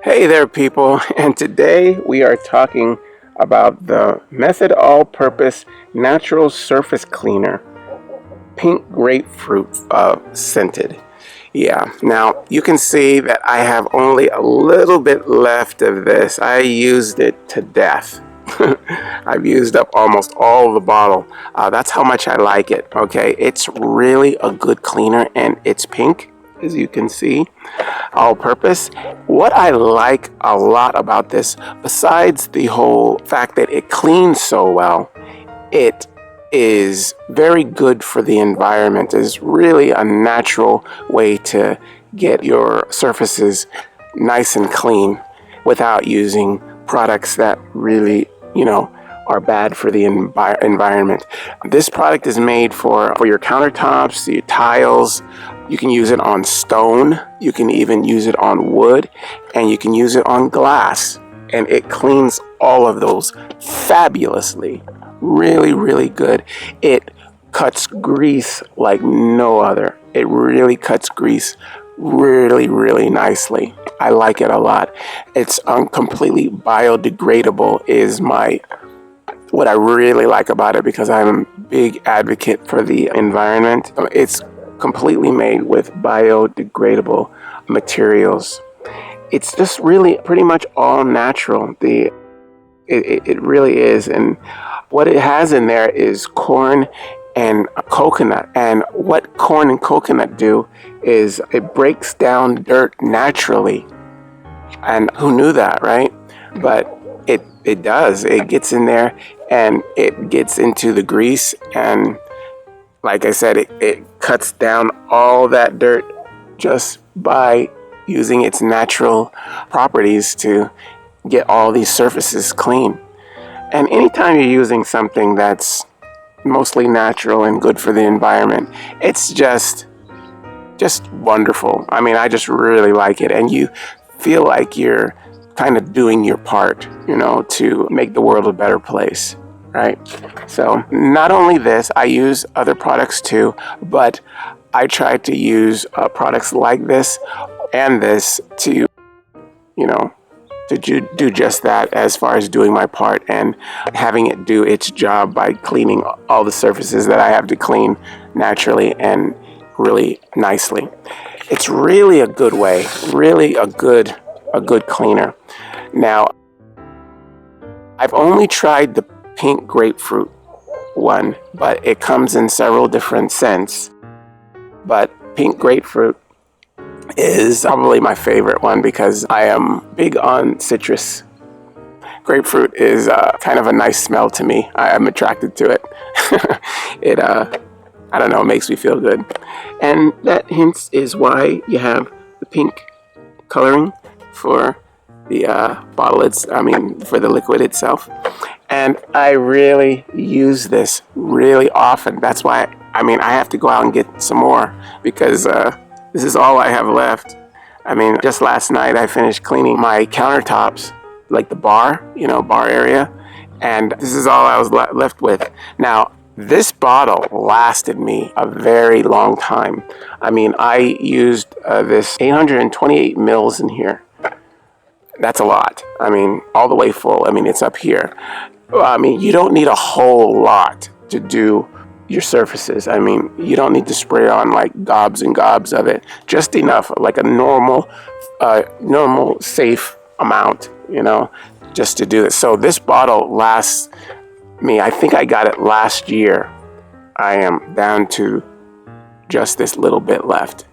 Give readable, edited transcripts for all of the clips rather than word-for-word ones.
Hey there, people, and today we are talking about the Method All-Purpose Natural Surface Cleaner, Pink Grapefruit scented. Yeah, now you can see that I have only a little bit left of this. I used it to death. I've used up almost all the bottle. That's how much I like it, okay? It's really a good cleaner, and it's pink, as you can see, all purpose. What I like a lot about this, besides the whole fact that it cleans so well, it is very good for the environment. It's really a natural way to get your surfaces nice and clean without using products that really, are bad for the environment. This product is made for your countertops, your tiles. You can use it on stone, you can even use it on wood, and you can use it on glass. And it cleans all of those fabulously. Really, really good. It cuts grease like no other. It really cuts grease really, really nicely. I like it a lot. It's completely biodegradable is what I really like about it, because I'm a big advocate for the environment. It's completely made with biodegradable materials. It's just really pretty much all natural. It really is. And what it has in there is corn and coconut. And what corn and coconut do is it breaks down dirt naturally. And who knew that, right? But it does. It gets in there and it gets into the grease. And like I said, it cuts down all that dirt just by using its natural properties to get all these surfaces clean. And anytime you're using something that's mostly natural and good for the environment, it's just wonderful. I mean, I just really like it. And you feel like you're kind of doing your part, to make the world a better place, right? So not only this, I use other products too, but I try to use products like this and this to, to do just that, as far as doing my part and having it do its job by cleaning all the surfaces that I have to clean naturally and really nicely. It's really a good way, really a good cleaner. Now, I've only tried the pink grapefruit one, but it comes in several different scents. But pink grapefruit is probably my favorite one because I am big on citrus. Grapefruit is kind of a nice smell to me. I am attracted to it. I don't know, it makes me feel good. And that hence is why you have the pink coloring for the bottle. For the liquid itself. And I really use this really often. That's why, I have to go out and get some more, because this is all I have left. Just last night I finished cleaning my countertops, like the bar area, and this is all I was left with. Now, this bottle lasted me a very long time. I used this 828 mils in here. That's a lot. All the way full. It's up here. You don't need a whole lot to do your surfaces. You don't need to spray on like gobs and gobs of it. Just enough, like a normal safe amount, just to do this. So this bottle lasts me, I think I got it last year. I am down to just this little bit left.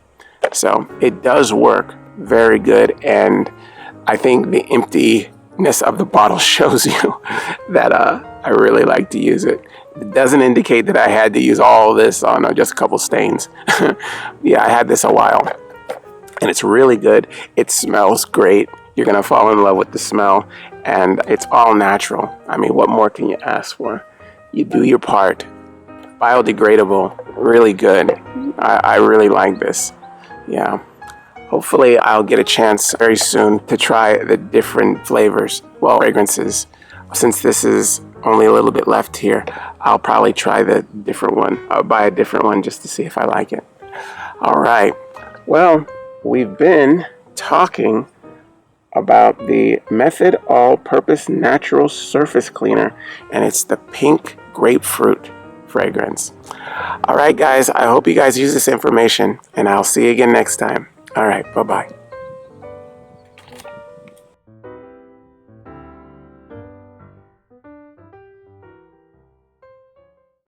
So it does work very good, and I think the emptiness of the bottle shows you that I really like to use it. It doesn't indicate that I had to use all this on just a couple stains. Yeah, I had this a while, and it's really good. It smells great. You're going to fall in love with the smell, and it's all natural. What more can you ask for? You do your part. Biodegradable, really good. I really like this. Yeah. Hopefully I'll get a chance very soon to try the different flavors, fragrances. Since this is only a little bit left here, I'll probably try the different one. I'll buy a different one just to see if I like it. All right. Well, we've been talking about the Method All-Purpose Natural Surface Cleaner, and it's the pink grapefruit fragrance. All right, guys, I hope you guys use this information, and I'll see you again next time. All right, bye-bye.